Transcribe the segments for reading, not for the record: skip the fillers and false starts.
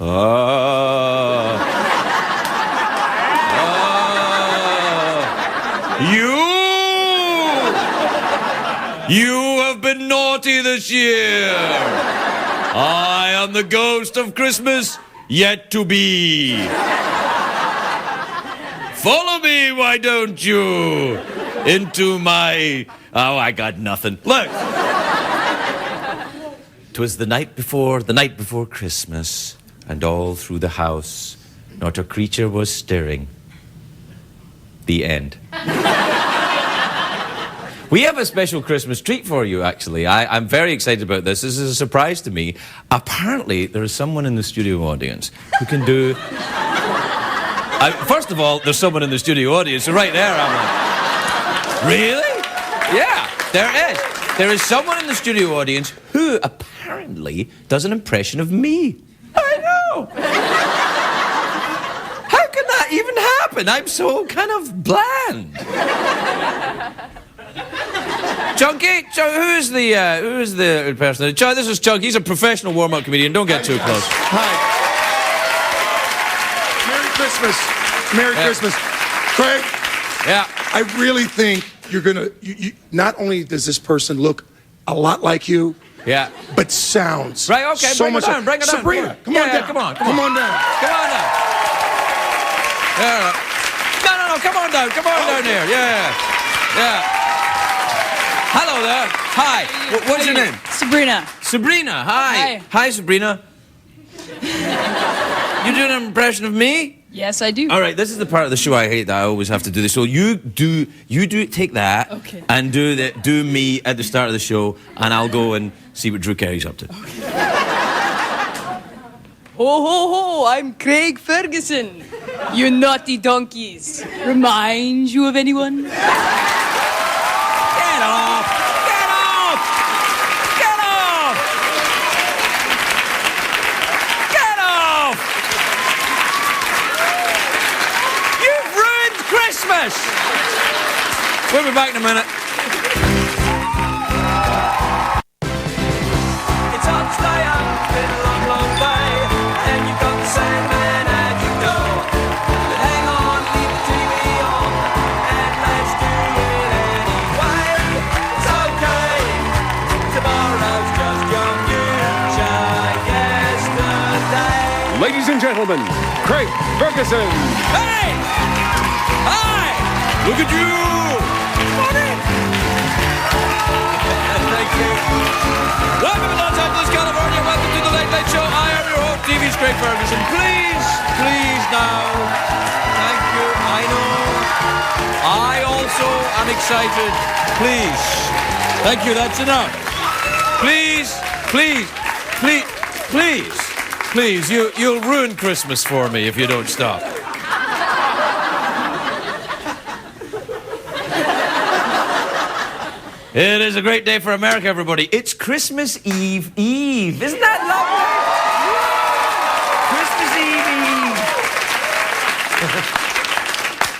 You have been naughty this year. I am the ghost of Christmas yet to be. Follow me, why don't you, into my... Oh, I got nothing. Look. 'Twas the night before Christmas, and all through the house, not a creature was stirring. The end. We have a special Christmas treat for you, actually. I'm very excited about this. This is a surprise to me. Apparently, there is someone in the studio audience who can do... first of all, there's someone in the studio audience. So right there, I'm like... Really? Yeah, there is. There is someone in the studio audience who apparently does an impression of me. I know. How can that even happen? I'm so kind of bland. Chunky, who's the person? This is Chunky. He's a professional warm-up comedian. Don't get too close. Hi. Merry Christmas. Merry Christmas. Craig. Yeah. I really think you're gonna. Not only does this person look a lot like you, yeah, but sounds right. Okay, so bring much. It down. Bring it down. Sabrina, come on down. Come on down. Come on down. Yeah. No. Come on down. Come on down here. Yeah. Hello there. Hi. What's your name? Sabrina. Sabrina. Hi. Hi, Sabrina. You doing an impression of me? Yes, I do. All right, this is the part of the show I hate that I always have to do this. So you take that and do me at the start of the show, and I'll go and see what Drew Carey's up to. Okay. Ho, ho, ho, I'm Craig Ferguson. You naughty donkeys. Remind you of anyone? Get off! Get off! Get off! Get off! You've ruined Christmas! We'll be back in a minute. It's hard to stay up, been a long, long way, and you've got the same man at your door. But hang on, leave the TV on, and let's do it anyway. It's okay, tomorrow's just your future yesterday. Ladies and gentlemen, Craig Ferguson. Hey! Hi! Look at you! Thank you. Welcome to Los Angeles, California. Welcome to the Late Late Show. I am your host, TV's Craig Ferguson. Please now. Thank you. I know. I also am excited. Please. Thank you. That's enough. Please. You'll ruin Christmas for me if you don't stop. It is a great day for America, everybody. It's Christmas Eve. Isn't that lovely? Christmas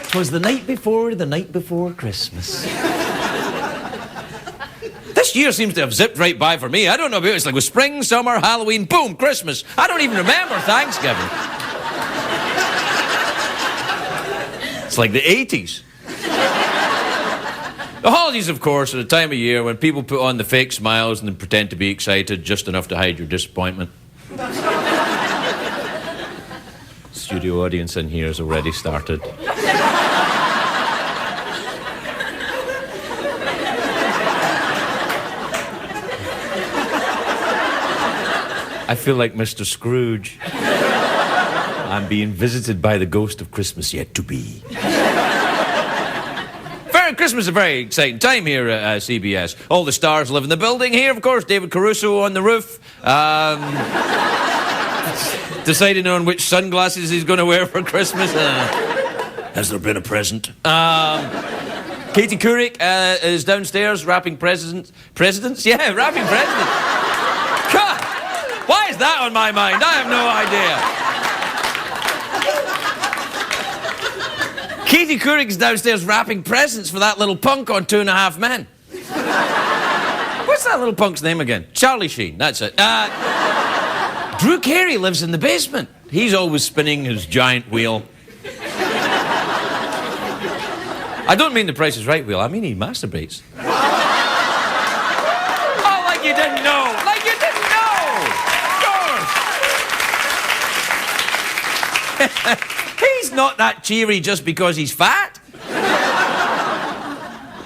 Eve. 'Twas the night before Christmas. This year seems to have zipped right by for me. I don't know about it. It's like with spring, summer, Halloween, boom, Christmas. I don't even remember Thanksgiving. It's like the 80s. The holidays, of course, are the time of year when people put on the fake smiles and then pretend to be excited just enough to hide your disappointment. Studio audience in here has already started. I feel like Mr. Scrooge. I'm being visited by the ghost of Christmas yet to be. Christmas is a very exciting time here at CBS. All the stars live in the building here, of course. David Caruso on the roof. Deciding on which sunglasses he's going to wear for Christmas. Has there been a present? Katie Couric is downstairs wrapping presidents. Yeah, wrapping presidents. God, why is that on my mind? I have no idea. Katie Couric's downstairs wrapping presents for that little punk on 2.5 Men. What's that little punk's name again? Charlie Sheen, that's it. Drew Carey lives in the basement. He's always spinning his giant wheel. I don't mean the Price is Right wheel, I mean he masturbates. Oh, like you didn't know! Like you didn't know! Of course! He's not that cheery just because he's fat.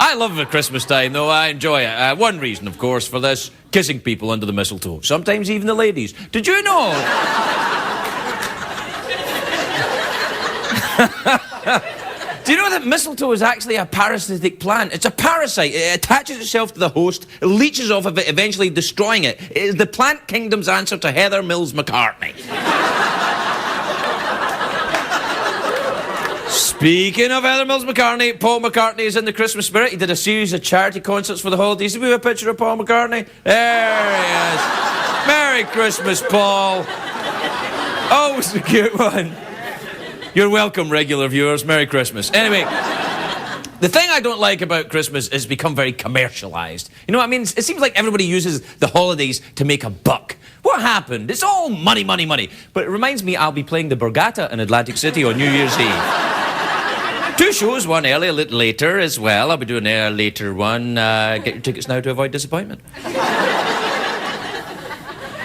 I love the Christmas time, though. I enjoy it. One reason, of course, for this, kissing people under the mistletoe. Sometimes even the ladies. Did you know? Do you know that mistletoe is actually a parasitic plant? It's a parasite. It attaches itself to the host, it leeches off of it, eventually destroying it. It is the plant kingdom's answer to Heather Mills McCartney. Speaking of Heather Mills McCartney, Paul McCartney is in the Christmas spirit. He did a series of charity concerts for the holidays. Did we have a picture of Paul McCartney? There he is. Merry Christmas, Paul. Oh, it's a cute one. You're welcome, regular viewers. Merry Christmas. Anyway, the thing I don't like about Christmas is it's become very commercialised. You know what I mean? It seems like everybody uses the holidays to make a buck. What happened? It's all money, money, money. But it reminds me I'll be playing the Borgata in Atlantic City on New Year's Eve. 2 shows, one early, a little later as well. I'll be doing a later one. Get your tickets now to avoid disappointment.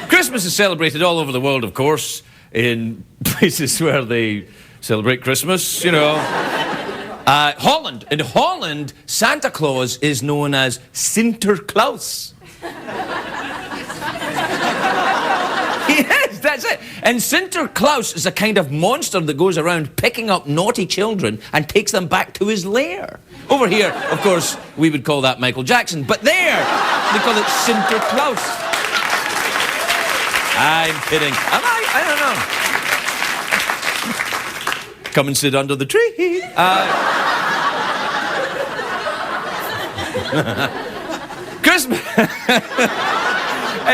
Christmas is celebrated all over the world, of course, in places where they celebrate Christmas, you know. Holland. In Holland, Santa Claus is known as Sinterklaas. Yes, that's it. And Sinterklaas is a kind of monster that goes around picking up naughty children and takes them back to his lair. Over here, of course, we would call that Michael Jackson, but there, they call it Sinterklaas. I'm kidding. Am I? I don't know. Come and sit under the tree. Christmas.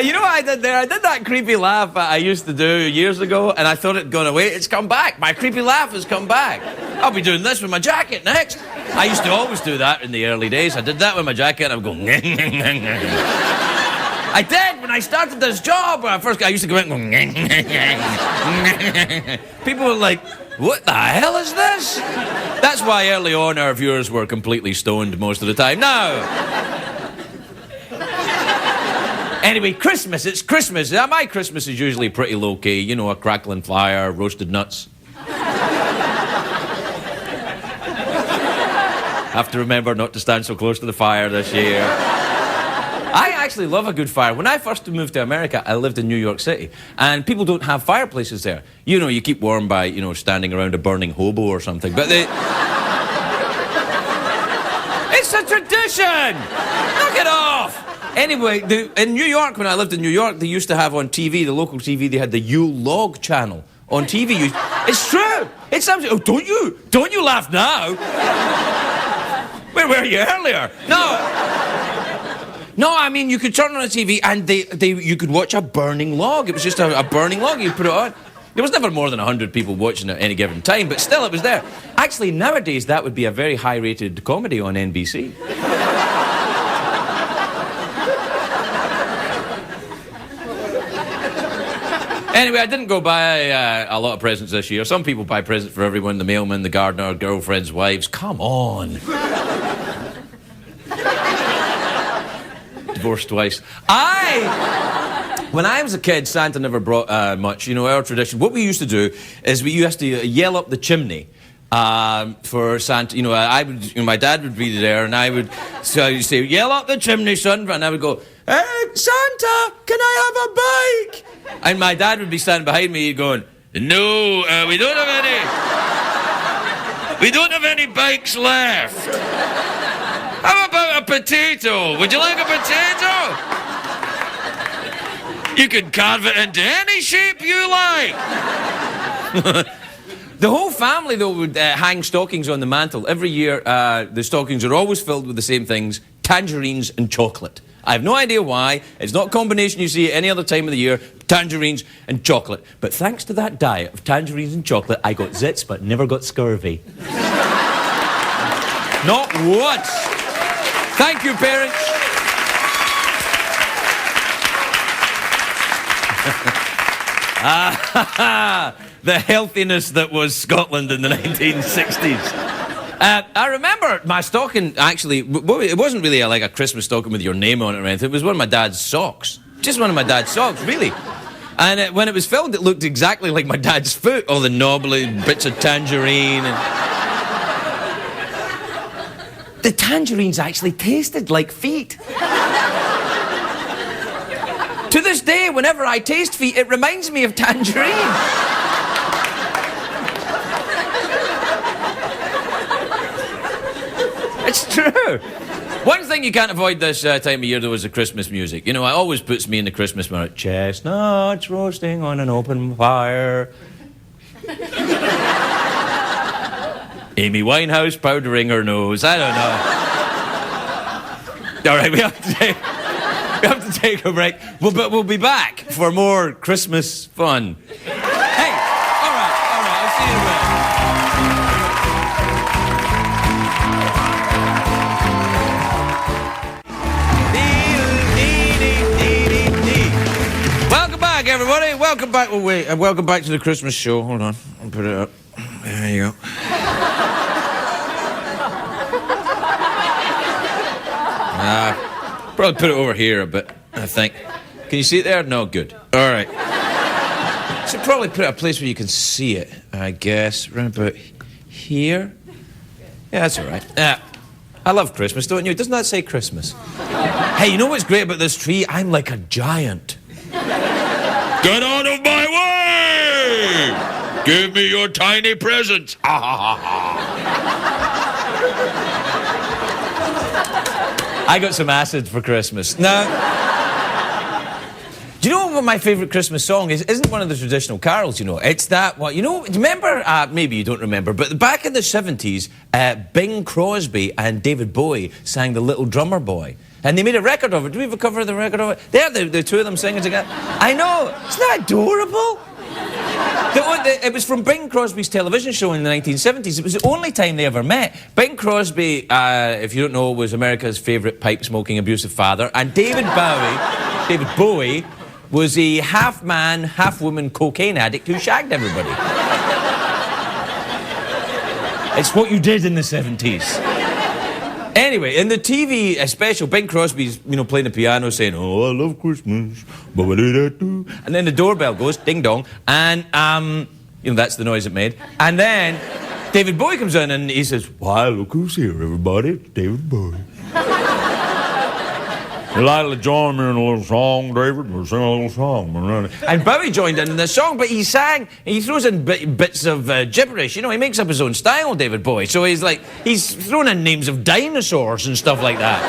You know what I did there? I did that creepy laugh I used to do years ago, and I thought it had gone away. It's come back. My creepy laugh has come back. I'll be doing this with my jacket next. I used to always do that in the early days. I did that with my jacket, and I would go... I did when I started this job. When I used to go in and go... People were like, what the hell is this? That's why early on our viewers were completely stoned most of the time. Now... Anyway, Christmas, it's Christmas. My Christmas is usually pretty low-key. You know, a crackling fire, roasted nuts. Have to remember not to stand so close to the fire this year. I actually love a good fire. When I first moved to America, I lived in New York City. And people don't have fireplaces there. You know, you keep warm by, you know, standing around a burning hobo or something. But they... It's a tradition! Knock it off! Anyway, in New York, when I lived in New York, they used to have on TV, the local TV, they had the Yule Log channel on TV. It's true. It's absolutely... Oh, don't you laugh now. Where were you earlier? No, I mean, you could turn on a TV and you could watch a burning log. It was just a burning log. You'd put it on. There was never more than 100 people watching at any given time, but still, it was there. Actually, nowadays, that would be a very high-rated comedy on NBC. Anyway, I didn't go buy a lot of presents this year. Some people buy presents for everyone, the mailman, the gardener, girlfriends, wives. Come on. Divorced twice. When I was a kid, Santa never brought much. You know, our tradition, what we used to do is we used to yell up the chimney for Santa. You know, my dad would be there, and I would say, yell up the chimney, son, and I would go, hey, Santa, can I have a bike? And my dad would be standing behind me going, no, we don't have any. We don't have any bikes left. How about a potato? Would you like a potato? You can carve it into any shape you like. The whole family, though, would hang stockings on the mantle. Every year, the stockings are always filled with the same things, tangerines and chocolate. I have no idea why. It's not a combination you see at any other time of the year, tangerines and chocolate. But thanks to that diet of tangerines and chocolate, I got zits but never got scurvy. Not once. Thank you, parents. The healthiness that was Scotland in the 1960s. I remember my stocking, actually, it wasn't really like a Christmas stocking with your name on it or anything. It was one of my dad's socks. Just one of my dad's socks, really. And when it was filmed, it looked exactly like my dad's foot. All the knobbly bits of tangerine. The tangerines actually tasted like feet. To this day, whenever I taste feet, it reminds me of tangerine. It's true. One thing you can't avoid this time of year, though, is the Christmas music. You know, it always puts me in the Christmas mood. Chestnuts roasting on an open fire. Amy Winehouse powdering her nose. I don't know. All right, we have to take a break. But we'll be back for more Christmas fun. Hey, all right. I'll see you in a minute. Welcome back, everybody. Welcome back. Oh, wait. Welcome back to the Christmas show. Hold on. I'll put it up. There you go. Probably put it over here a bit, I think. Can you see it there? No, good. All right. Should probably put it a place where you can see it, I guess. Round about here. Yeah, that's all right. I love Christmas, don't you? Doesn't that say Christmas? Hey, you know what's great about this tree? I'm like a giant. Get out of my way! Give me your tiny presents. I got some acid for Christmas. Now, do you know what my favourite Christmas song is? It isn't one of the traditional carols, you know. It's that one. You know, do you remember, maybe you don't remember, but back in the 70s, Bing Crosby and David Bowie sang The Little Drummer Boy. And they made a record of it. Do we have a cover of the record of it? There, the two of them singing together. I know. Isn't that adorable? It was from Bing Crosby's television show in the 1970s. It was the only time they ever met. Bing Crosby, if you don't know, was America's favourite pipe-smoking, abusive father. And David Bowie, was a half-man, half-woman cocaine addict who shagged everybody. It's what you did in the 70s. Anyway, in the TV special, Bing Crosby's, you know, playing the piano saying, "Oh, I love Christmas." And then the doorbell goes, ding dong, and, you know, that's the noise it made. And then David Bowie comes in and he says, "Why, look who's here, everybody. It's David Bowie. You'd like to join me in a little song, David? We'll sing a little song." And Bowie joined in the song, but he throws in bits of gibberish. You know, he makes up his own style, David Bowie. So he's throwing in names of dinosaurs and stuff like that.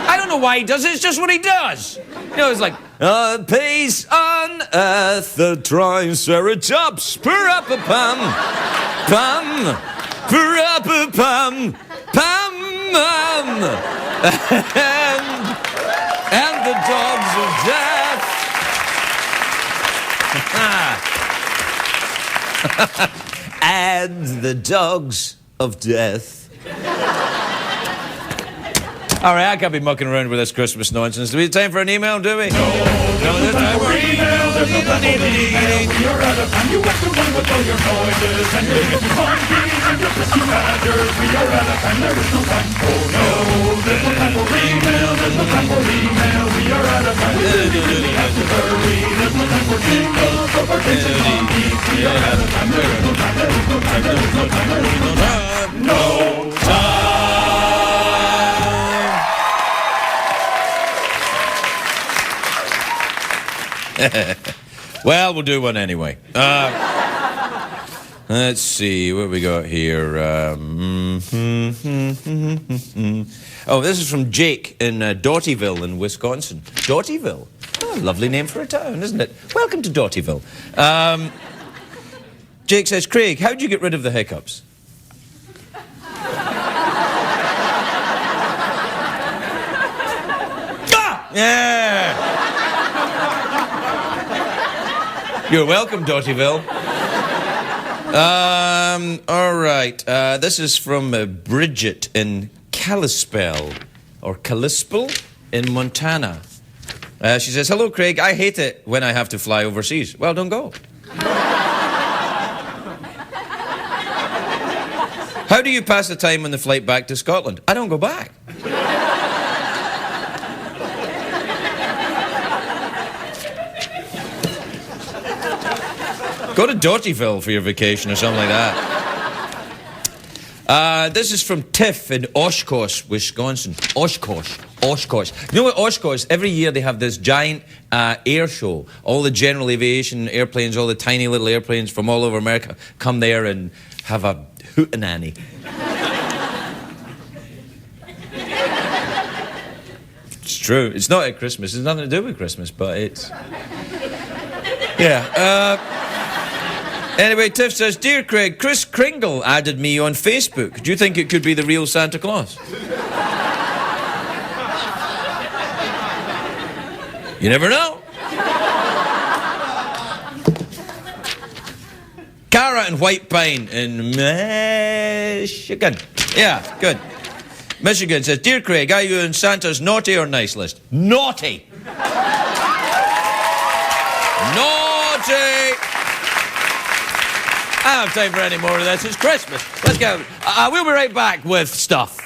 I don't know why he does it, it's just what he does. You know, it's like, peace on earth, the triceratops, pa-ra-pa-pum, pum, pa-ra-pa-pum, pum, and the dogs of death. And the dogs of death. All right, I can't be mucking around with this Christmas nonsense. Do we have time for an email, do we? No, there's time for an email. There's no time for an email. You're out of time. You have to run with all your noises. And you're getting funky and your Christmas badgers. We are out of time. There is no time. Oh, no. There's no time for email. There's no time for email. We are out of time. We really have to hurry. There's no time for jingles or for dancing monkeys. We are out of time. There is no time. There is no time. There is no time. There is no time. No time. Well, we'll do one anyway. Let's see, what we got here? Oh, this is from Jake in Dotyville in Wisconsin. Dotyville? Oh, lovely name for a town, isn't it? Welcome to Dotyville. Jake says, "Craig, how'd you get rid of the hiccups?" Yeah! You're welcome, Dotyville. All right. This is from Bridget in Kalispell, or Kalispell in Montana. She says, hello, Craig. I hate it when I have to fly overseas. Well, don't go. How do you pass the time on the flight back to Scotland? I don't go back. Go to Dotyville for your vacation or something like that. This is from Tiff in Oshkosh, Wisconsin. Oshkosh. You know what Oshkosh? Every year they have this giant air show. All the general aviation airplanes, all the tiny little airplanes from all over America come there and have a hootenanny. It's true. It's not at Christmas. It's nothing to do with Christmas, but it's... Yeah. Anyway, Tiff says, Dear Craig, Chris Kringle added me on Facebook. Do you think it could be the real Santa Claus? You never know. Cara and White Pine in Michigan. Yeah, good. Michigan says, Dear Craig, are you on Santa's naughty or nice list? Naughty. Naughty. I don't have time for any more of this. It's Christmas. Let's go. We'll be right back with stuff.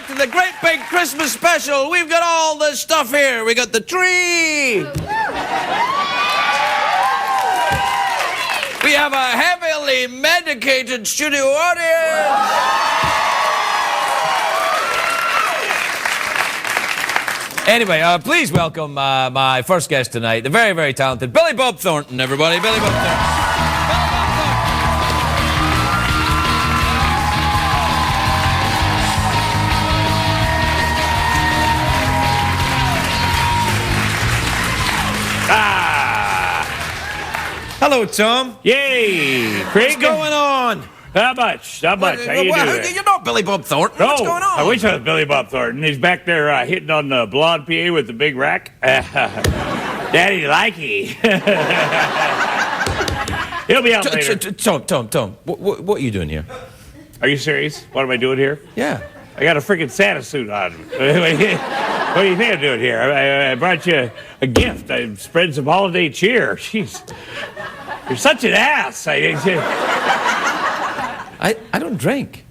To the great big Christmas special. We've got all this stuff here. We got the tree. We have a heavily medicated studio audience. Anyway, please welcome my first guest tonight, the very, very talented Billy Bob Thornton, everybody. Billy Bob Thornton. Hello, Tom. Yay, Craig. What's going on? Not much. How you doing? You're not Billy Bob Thornton. No, What's going on? I wish I was Billy Bob Thornton. He's back there hitting on the blonde PA with the big rack. Daddy likey. He'll be out later. Tom, what are you doing here? Are you serious? What am I doing here? Yeah. I got a freaking Santa suit on. What do you think I'm doing here? I brought you a gift. I'm spreading some holiday cheer. Jeez. You're such an ass. I don't drink.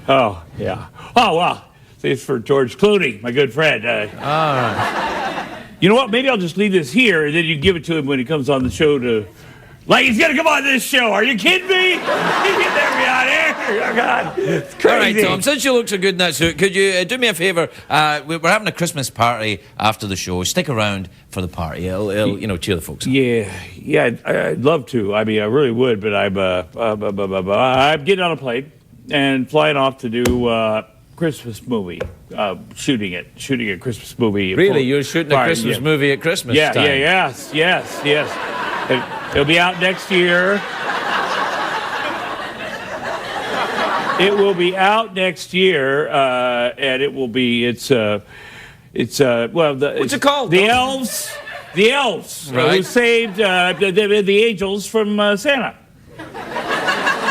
Oh, yeah. Oh, well. It's for George Clooney, my good friend. You know what? Maybe I'll just leave this here, and then you give it to him when he comes on the show to... Like, he's going to come on this show. Are you kidding me? He's getting every on air. Oh, God. It's crazy. All right, Tom, since you look so good in that suit, could you do me a favour? We're having a Christmas party after the show. Stick around for the party. It'll cheer the folks up. Yeah, I'd love to. I mean, I really would, but I'm getting on a plane and flying off to do Christmas movie. Shooting a Christmas movie. Really? You're shooting a Christmas movie at Christmas time? Yes. It'll be out next year. It will be out next year, and it will be. What's it called? The elves. The elves who saved the angels from Santa.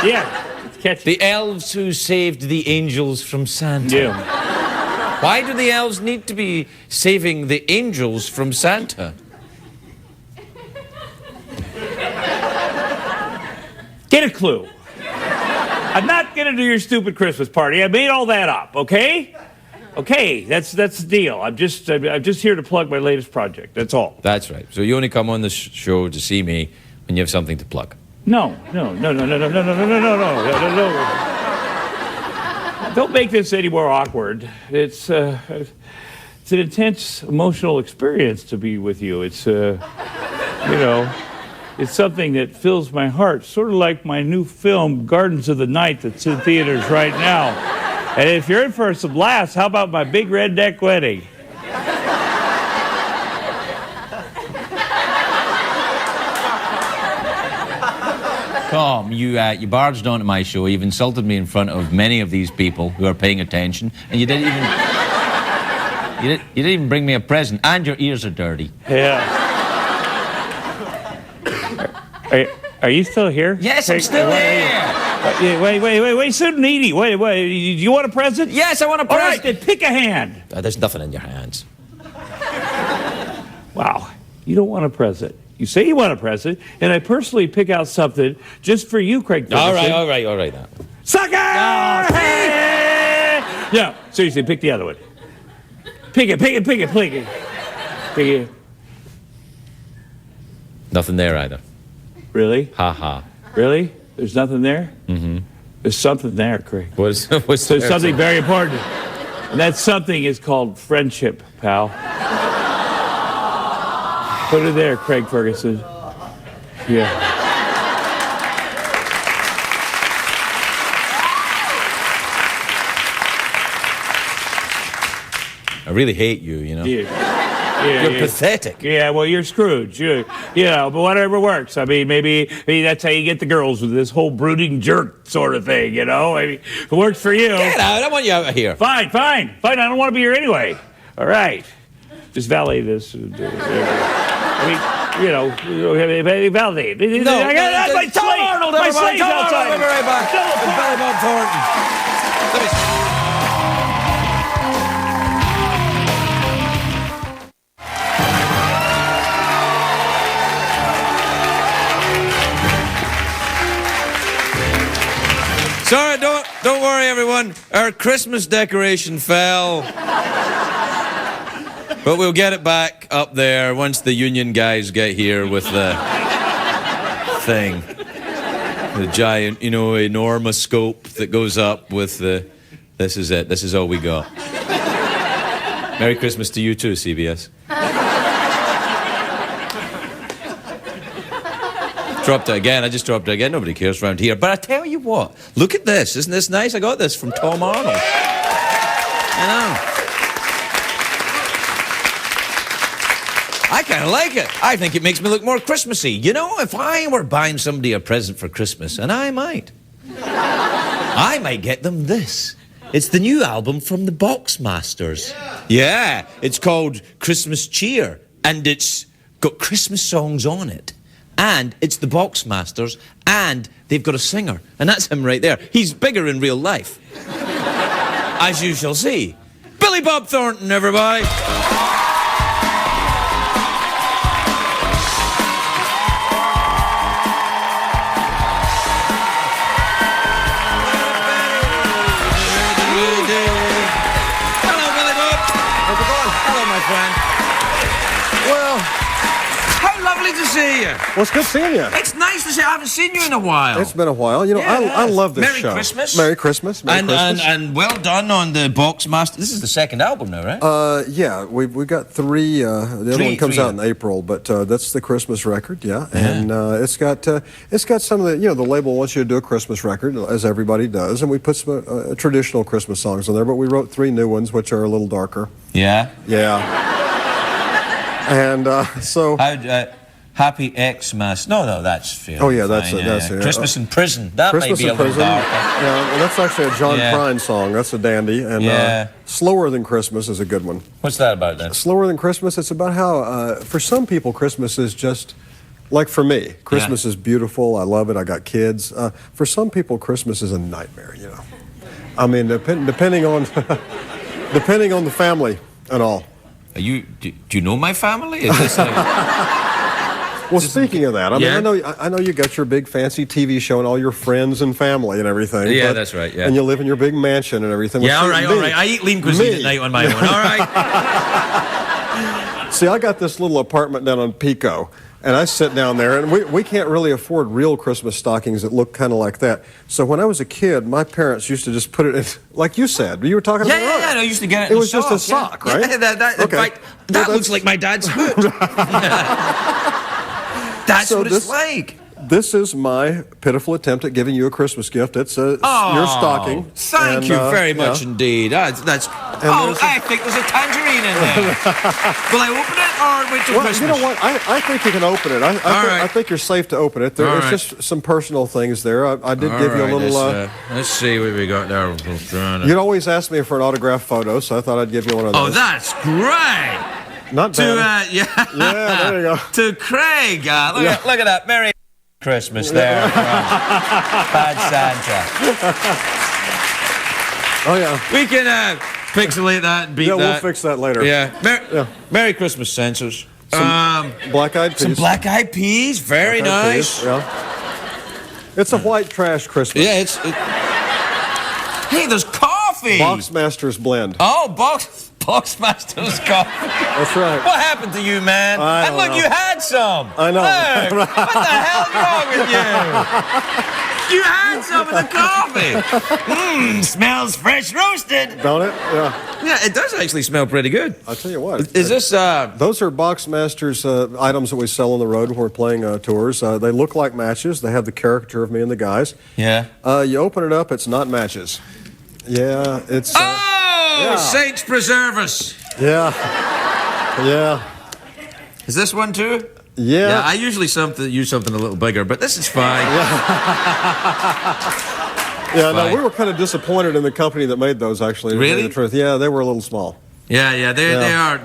Yeah, it's catchy. The elves who saved the angels from Santa. Yeah. Why do the elves need to be saving the angels from Santa? Get a clue. I'm not going to do your stupid Christmas party. I made all that up, okay? Okay, that's the deal. I'm just here to plug my latest project. That's all. That's right. So you only come on the show to see me when you have something to plug. No. Don't make this any more awkward. It's an intense emotional experience to be with you. It's it's something that fills my heart, sort of like my new film, Gardens of the Night, that's in theaters right now. And if you're in for some laughs, how about my big redneck wedding? Tom, you barged onto my show. You've insulted me in front of many of these people who are paying attention, and you didn't even... You didn't even bring me a present, and your ears are dirty. Yeah. Are you still here? Yes, I'm still here. Wait, so needy. Wait. Do you want a present? Yes, I want a All right, present. then pick a hand. There's nothing in your hands. Wow, you don't want a present. You say you want a present, and I personally pick out something just for you, Craig Ferguson. All right. Sucker! Hey! No, seriously, pick the other one. Pick it. Nothing there either. Really? Ha ha. Really? There's nothing there? Mm-hmm. There's something there, Craig. What's There's there? something very important. And that something is called friendship, pal. Put it there, Craig Ferguson. Yeah. I really hate you, you know. You're pathetic. Yeah, well, you're Scrooge. But whatever works. I mean, maybe that's how you get the girls with this whole brooding jerk sort of thing, you know? I mean, if it works for you. Get out. I want you out of here. Fine. I don't want to be here anyway. All right. Just valet this. I mean, you know, validate. No, I got my Tom slate. Arnold, My everybody. slate's Tom Arnold, outside. we'll be right back. With Billy Bob Thornton. Let me see. Sorry, don't worry, everyone. Our Christmas decoration fell. But we'll get it back up there once the union guys get here with the thing. The giant, enormous scope that goes up with the... This is it. This is all we got. Merry Christmas to you too, CBS. Dropped it again. I just dropped it again. Nobody cares around here. But I tell you what, look at this. Isn't this nice? I got this from Tom Arnold. I know. I kind of like it. I think it makes me look more Christmassy. You know, if I were buying somebody a present for Christmas, and I might get them this. It's the new album from the Boxmasters. Yeah, it's called Christmas Cheer, and it's got Christmas songs on it. And it's the Boxmasters, and they've got a singer. And that's him right there. He's bigger in real life. As you shall see. Billy Bob Thornton, everybody. Hello, Billy Bob. How's it going? Hello, my friend. Well, How lovely to see you. well, it's good seeing you. It's nice to see. I haven't seen you in a while. It's been a while. You know, I love this Merry show. Christmas. Merry Christmas. Merry Christmas. And well done on the Boxmaster. This is the second album now, right? Yeah, we got three. The other one comes three. out in April, but that's the Christmas record. Yeah, and it's got some of the the label wants you to do a Christmas record, as everybody does, and we put some traditional Christmas songs on there, but we wrote three new ones which are a little darker. Yeah. Yeah. And so. Happy Xmas. No, that's fair. Oh yeah, that's it. Christmas in Prison. That Christmas may be in a little Prison. darker. Yeah, well, that's actually a John Prine song. That's a dandy. And Slower Than Christmas is a good one. What's that about then? Slower Than Christmas, it's about how, for some people, Christmas is just, like for me, Christmas is beautiful. I love it. I got kids. For some people, Christmas is a nightmare, you know. I mean, depending on depending on the family and all. Do you know my family? Is this like... Well, speaking of that, I mean, I know you got your big fancy TV show and all your friends and family and everything. Yeah, that's right, yeah. And you live in your big mansion and everything. Yeah, all right. I eat lean cuisine at night on my own. All right. See, I got this little apartment down on Pico, and I sit down there, and we can't really afford real Christmas stockings that look kind of like that. So when I was a kid, my parents used to just put it in, like you said, you were talking about it. Yeah, I used to get it. It was just a sock, right? Yeah, in fact, that looks like my dad's foot. That's what it's like. This is my pitiful attempt at giving you a Christmas gift. It's your stocking. Thank you very much indeed. That's. I think there's a tangerine in there. Will I open it or wait till Well, Christmas? you know what? I think you can open it. I think you're safe to open it. There's just some personal things there. I did give you a little. Let's see what we got there. You'd always ask me for an autographed photo, so I thought I'd give you one of those. Oh, that's great. Not bad. Yeah, there you go. To Craig. Look at that. Merry Christmas there. Bad Santa. Oh, yeah. We can pixelate that and beat that. Yeah, we'll fix that later. Yeah. Merry Christmas, censors. Black-eyed peas. Some black-eyed peas. Very nice. Peas, yeah. It's a white trash Christmas. Yeah, Hey, there's coffee. Boxmaster's blend. Oh, Boxmaster's coffee. That's right. What happened to you, man? I And don't look, know. you had some. I know. Look, what the hell's wrong with you? You had some of the coffee. Smells fresh roasted. Don't it? Yeah. Yeah, it does actually smell pretty good. I'll tell you what. Is this, Those are Boxmaster's items that we sell on the road when we're playing tours. They look like matches. They have the caricature of me and the guys. Yeah. You open it up, it's not matches. Yeah, it's... yeah. Saints preserve us. Yeah. Yeah. Is this one too? Yeah. I usually use something a little bigger, but this is fine. Yeah, no, we were kind of disappointed in the company that made those, actually. To tell you the truth. Yeah, they were a little small. Yeah, they are.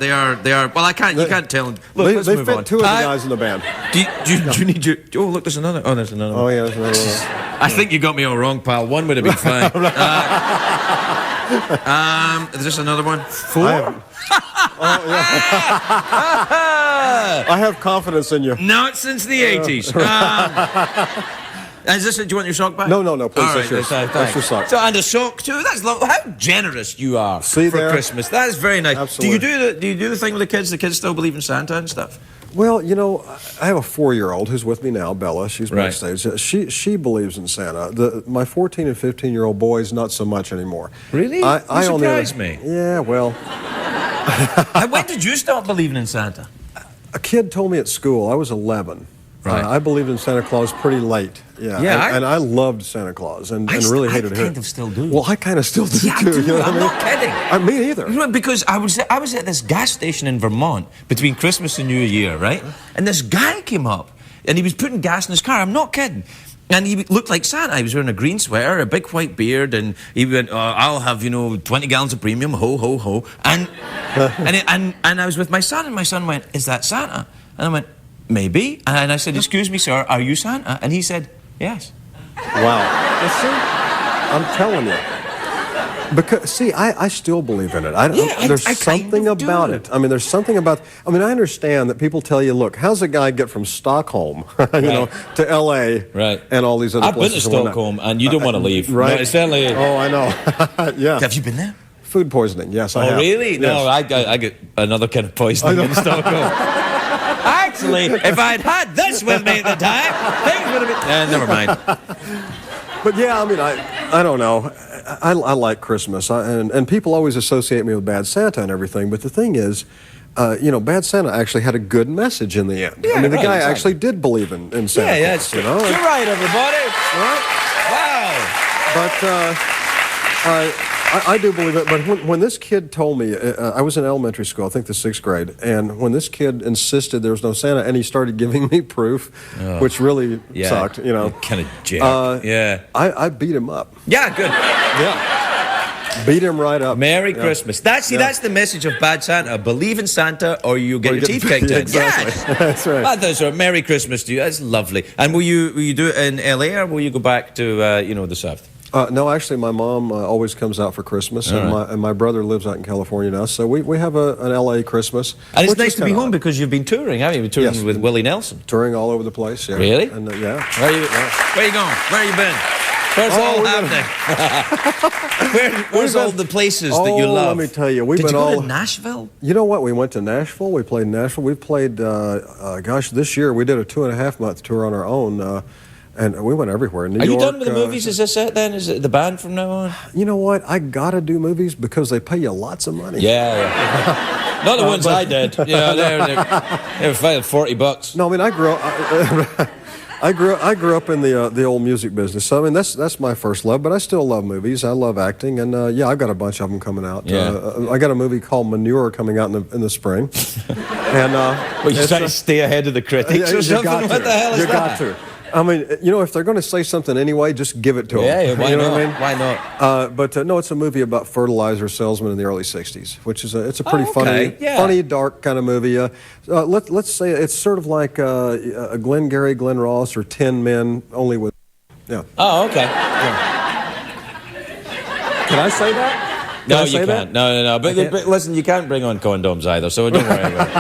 Well, you can't tell. Look, let's they move fit on. two of the guys in the band. Do you need your... Oh, look, there's another. Oh, there's another one. Oh, yeah, there's another one. I think you got me all wrong, pal. One would have been fine. Is this another one? 4? I have confidence in you. Not since the 80s. Is this it? Do you want your sock back? No, please. All right, That's your sock. So, and a sock too. That's lovely. How generous you are See for there? Christmas. That is very nice. Absolutely. Do you do the thing with the kids? The kids still believe in Santa and stuff? Well, you know, I have a 4-year-old who's with me now, Bella. She's Right. backstage. She believes in Santa. My 14 and 15-year-old boys, not so much anymore. Really? I You only surprised me. Yeah, well, When did you start believing in Santa? a kid told me at school. I was 11. Right. I believed in Santa Claus pretty late. Yeah, and I loved Santa Claus and really hated him. I kind of still do. Well, I kind of still do Yeah, I too. do. You know what I'm I mean? not kidding. Me either. You know, because I was at this gas station in Vermont between Christmas and New Year, right? And this guy came up and he was putting gas in his car. I'm not kidding. And he looked like Santa. He was wearing a green sweater, a big white beard, and he went, "I'll have 20 gallons of premium, ho ho ho." And and I was with my son, and my son went, "Is that Santa?" And I went, "Maybe." And I said, "Excuse me, sir, are you Santa?" And he said, "Yes." Wow. You see? I'm telling you. Because, see, I still believe in it. There's I kind something of do. about it. I mean, there's something about... I mean, I understand that people tell you, look, how's a guy get from Stockholm, to L.A. Right. and all these other I've been to places? and whatnot? Stockholm, and you don't want to leave. Right. No, it's certainly... Oh, I know. Yeah. Have you been there? Food poisoning, yes, I have. Oh, really? No, Yes. I get another kind of poisoning in Stockholm. Actually, if I'd had this with me at the time, things would have been... never mind. But yeah, I mean, I don't know. I like Christmas, and people always associate me with Bad Santa and everything. But the thing is, Bad Santa actually had a good message in the end. Yeah, I mean, the right, guy exactly. actually did believe in Santa. Yeah, Claus, it's true. you know? You're right, everybody. Right? Wow. But I do believe it. But when this kid told me, I was in elementary school, I think the 6th grade, and when this kid insisted there was no Santa, and he started giving me proof, which really sucked, Kind of jerk. Yeah. I beat him up. Yeah, good. Yeah. Beat him right up. Merry Christmas. That's the message of Bad Santa. Believe in Santa or you get Or your you teeth get- kicked in. Exactly. Yes. That's right. That's right. Merry Christmas to you. That's lovely. And will you do it in LA or will you go back to the South? No, actually, my mom always comes out for Christmas, and my brother lives out in California now, so we have an L.A. Christmas. And it's which nice is to be kinda home odd. because you've been touring, haven't you? You've been touring Yes. with Willie Nelson. Touring all over the place, yeah. Really? And, yeah. Where are you going? Where have you been? Where's all happening? Where's all the places that you love? Let me tell you, we've Did been you go all... to Nashville? You know what? We went to Nashville. We played in Nashville. We played, this year we did a 2.5-month tour on our own, and we went everywhere. New Are you York, done with the movies? Is this it then? Is it the band from now on? You know what? I gotta do movies because they pay you lots of money. Yeah. Not the ones I did. Yeah, they were $40. No, I mean, I grew up in the old music business. So I mean, that's my first love. But I still love movies. I love acting, and yeah, I've got a bunch of them coming out. Yeah. I got a movie called Manure coming out in the spring. And Well, you try to stay ahead of the critics or you something? got What to. the hell is You that? got to. I mean, you know, if they're going to say something anyway, just give it to them. Yeah, why you know not? What I mean? Why not? But no, it's a movie about fertilizer salesmen in the early '60s, which is it's a pretty okay. Yeah. funny, dark kind of movie. Let's say it's sort of like a Glengarry Glen Ross or 10 Men, only with yeah. Oh, okay. Can I say that? No, I you say can't. that? No. But listen, you can't bring on condoms either, so don't worry about it.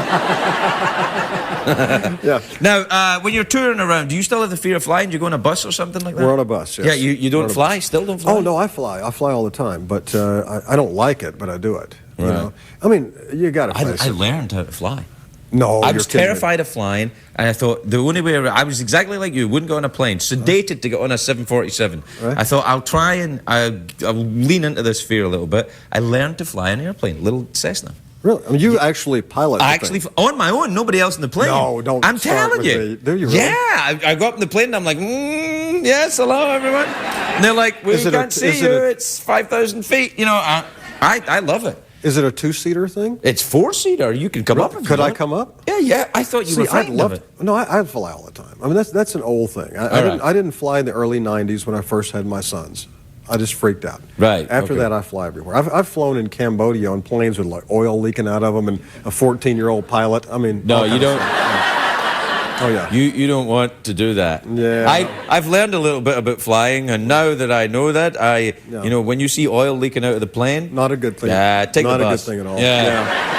Yeah. Now, when you're touring around, do you still have the fear of flying? Do you go on a bus or something like that? We're on a bus, yes. Yeah, you don't fly? Still don't fly? Oh, no, I fly. I fly all the time, but I don't like it, but I do it. You Right. know? I mean, you got to face I it. learned how to fly. No, I you're was kidding me. terrified of flying, and I thought the only way I was exactly like you, wouldn't go on a plane, sedated to get on a 747. Right. I thought I'll try and I'll lean into this fear a little bit. I learned to fly an airplane, little Cessna. Really? I mean, you actually pilot the I thing. actually, on my own, nobody else in the plane. No, don't I'm start telling with you. me. Do you really? Yeah, I got up in the plane and I'm like, yes, hello, everyone. And they're like, we Is it a- can't see is you, it a- it's 5,000 feet. You know, I love it. Is it a two-seater thing? It's four-seater. You can come up if you Could I want. come up? Yeah. I thought you were I'd frightened love of it. No, I fly all the time. I mean, that's an old thing. I didn't fly in the early '90s when I first had my sons. I just freaked out. Right, After okay. that, I fly everywhere. I've flown in Cambodia on planes with like oil leaking out of them and a 14-year-old pilot. I mean, No, all you kinds of don't. stuff. Oh yeah. You don't want to do that. Yeah. I've learned a little bit about flying, and now that I know that, you know, when you see oil leaking out of the plane, Not a good thing. Yeah, take Not the a bus. good thing at all. Yeah.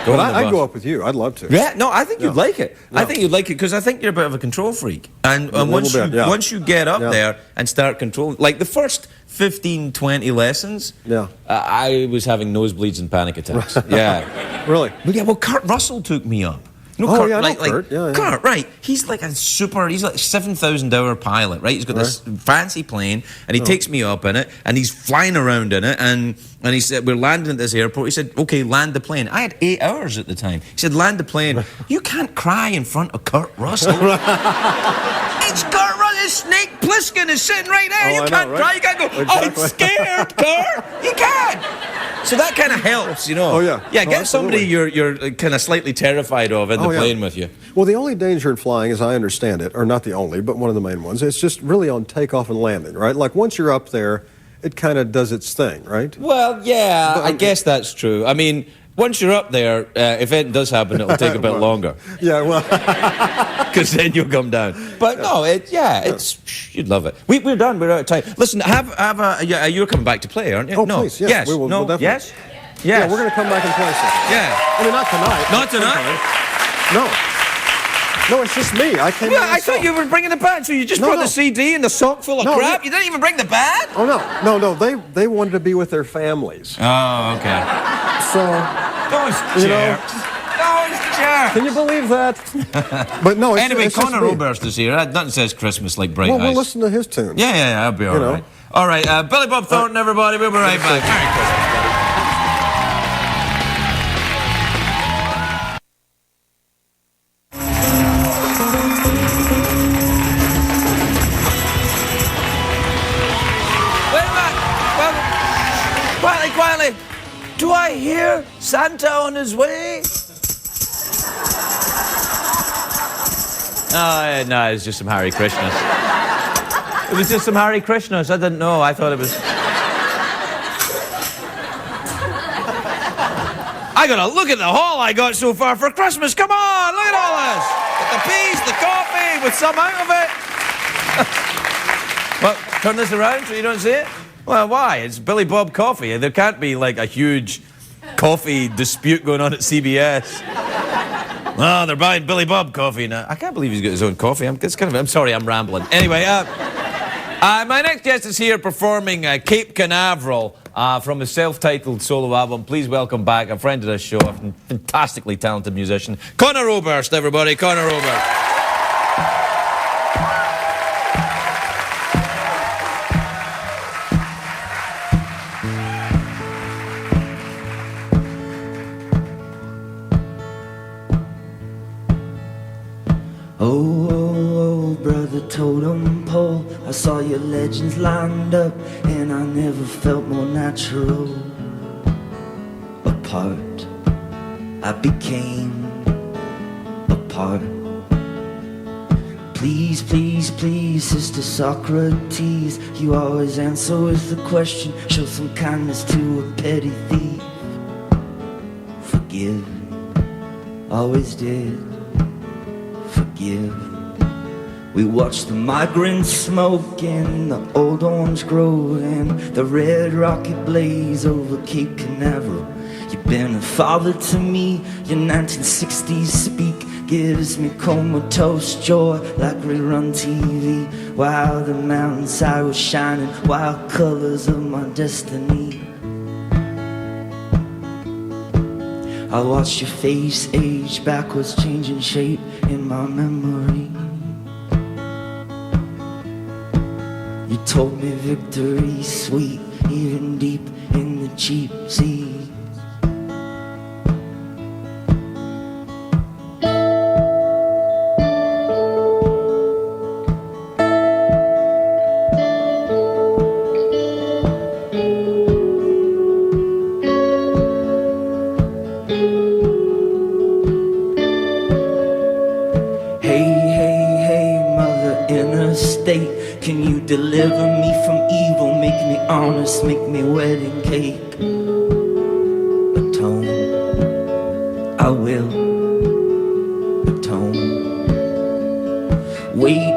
Go But on the I'd bus. go up with you. I'd love to. Yeah, no, I think you'd Yeah. like it. I think you'd like it because I think you're a bit of a control freak. And little bit, yeah. once you get up Yeah. there and start controlling, like the first 15, 20 lessons, Yeah. I was having nosebleeds and panic attacks. Yeah. Really? Well, yeah, well, Kurt Russell took me up. You know, Oh, Kurt, yeah, I know like, Kurt. Yeah, yeah. Kurt, right. He's like he's like 7,000-hour pilot, right? He's got this fancy plane, and he takes me up in it, and he's flying around in it, and he said, we're landing at this airport. He said, okay, land the plane. I had 8 hours at the time. He said, land the plane. You can't cry in front of Kurt Russell. It's Kurt Russell. Snake Plissken is sitting right there. Oh, You I know, can't right? cry. You can't go, Exactly. I'm scared, Kurt. You can't. So that kind of helps, you know. Oh, yeah. Yeah, No, get somebody absolutely. you're kind of slightly terrified of in the Oh, yeah. plane with you. Well, the only danger in flying, as I understand it, or not the only, but one of the main ones, it's just really on takeoff and landing, right? Like once you're up there, it kind of does its thing, right? Well, yeah, I guess that's true. I mean, once you're up there, if it does happen, it'll take a bit longer Yeah, well, because then you'll come down. But no, it's you'd love it. We're done. We're out of time. Listen, you're coming back to play, aren't you? Oh, no. please, yes, Yes. we will- No. we'll definitely. Yes. Yes. yeah, we're going to come back and play something. Yeah. I mean, not tonight. Not tonight. No, it's just me. I came. Well, by I thought myself. you were bringing the band, so you just No, brought no. the CD and the sock full of No, crap. yeah. You didn't even bring the band. Oh no. They wanted to be with their families. Oh, okay. So Those You know, jerks. Those jerks. can you believe that? But no. It's, Anyway, it's just Conor me. Oberst is here. Nothing says Christmas like Bright Well, we'll Eyes. listen to his tune. Yeah, I'll be all know. right. All right, Billy Bob Thornton, everybody. We'll be right back. Merry Christmas, buddy. Wait a minute. Well, quietly. Do I hear Santa on his way? No, it's just some Hare Krishnas. It was just some Hare Krishnas. I didn't know. I thought it was. I gotta look at the haul I got so far for Christmas. Come on, look at all this. Got the peas, the coffee, with some out of it. Well, turn this around so you don't see it. Well, why? It's Billy Bob Coffee. There can't be like a huge coffee dispute going on at CBS. Oh, they're buying Billy Bob coffee now. I can't believe he's got his own coffee. I'm sorry, I'm rambling. Anyway, my next guest is here performing Cape Canaveral from his self-titled solo album. Please welcome back a friend of this show, a fantastically talented musician, Conor Oberst, everybody. Conor Oberst. Oh, brother, totem pole. I saw your legends lined up, and I never felt more natural. Apart, I became a part. Please, please, please, Sister Socrates, you always answer with the question. Show some kindness to a petty thief. Forgive, always did. Forgive. We watched the migrants smoke in the old orange grove and the red rocket blaze over Cape Canaveral. You've been a father to me, your 1960s speak gives me comatose joy like rerun TV. While the mountainside was shining wild colors of my destiny, I watched your face age backwards, changing shape in my memory. You told me victory's sweet, even deep in the cheap seas. Can you deliver me from evil? Make me honest, make me wedding cake. Atone, I will atone. Wait,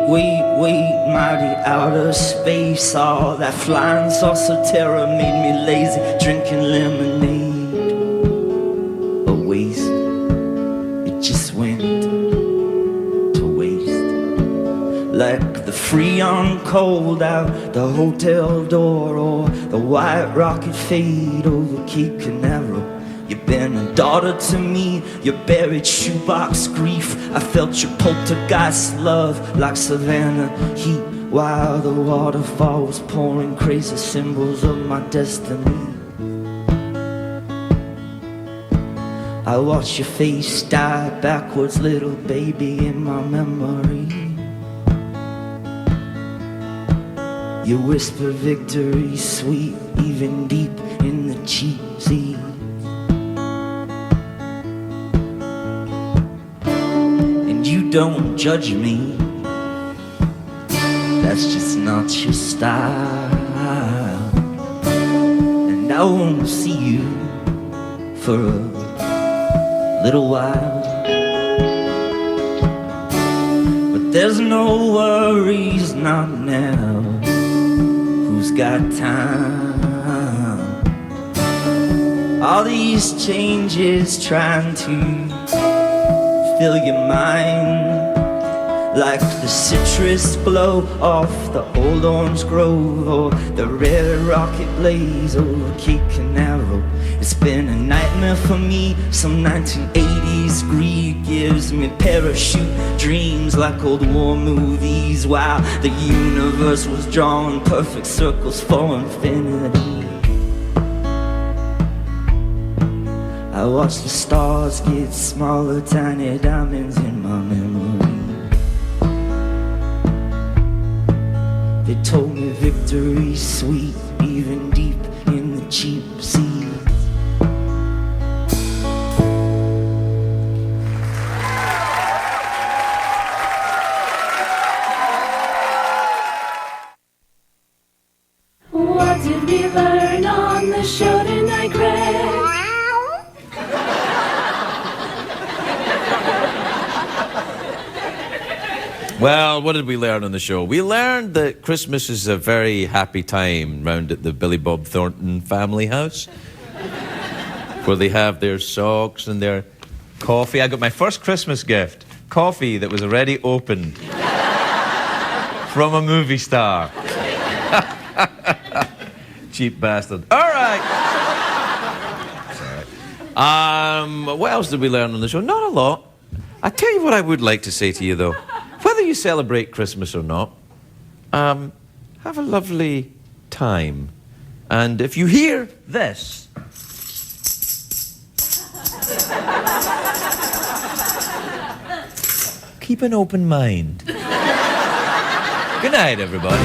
mighty outer space. All that flying saucer terror made me lazy, drinking lemonade. A waste, it just went to waste. Like the Freon cold out the hotel door, or the white rocket fade over Cape Canaveral. You've been a daughter to me, your buried shoebox grief. I felt your poltergeist love like Savannah heat, while the waterfall was pouring crazy symbols of my destiny. I watched your face die backwards, little baby, in my memory. You whisper victory sweet, even deep in the cheap sea. And you don't judge me, that's just not your style. And I won't see you for a little while. But there's no worries, not now. Who's got time? All these changes trying to fill your mind, like the citrus glow off the old orange grove, or the red rocket blaze over Cape Canaveral. It's been a nightmare for me. Some 1980s greed gives me parachute dreams like old war movies, while the universe was drawing perfect circles for infinity. I watch the stars get smaller, tiny diamonds in my memory. They told me victory's sweet, even deep in the cheap seas. What did we learn on the show tonight, Greg? Well, what did we learn on the show? We learned that Christmas is a very happy time round at the Billy Bob Thornton family house, where they have their socks and their coffee. I got my first Christmas gift, coffee that was already opened from a movie star. Cheap bastard. All right. What else did we learn on the show? Not a lot. I tell you what I would like to say to you, though. Whether you celebrate Christmas or not, have a lovely time. And if you hear this, keep an open mind. Good night, everybody.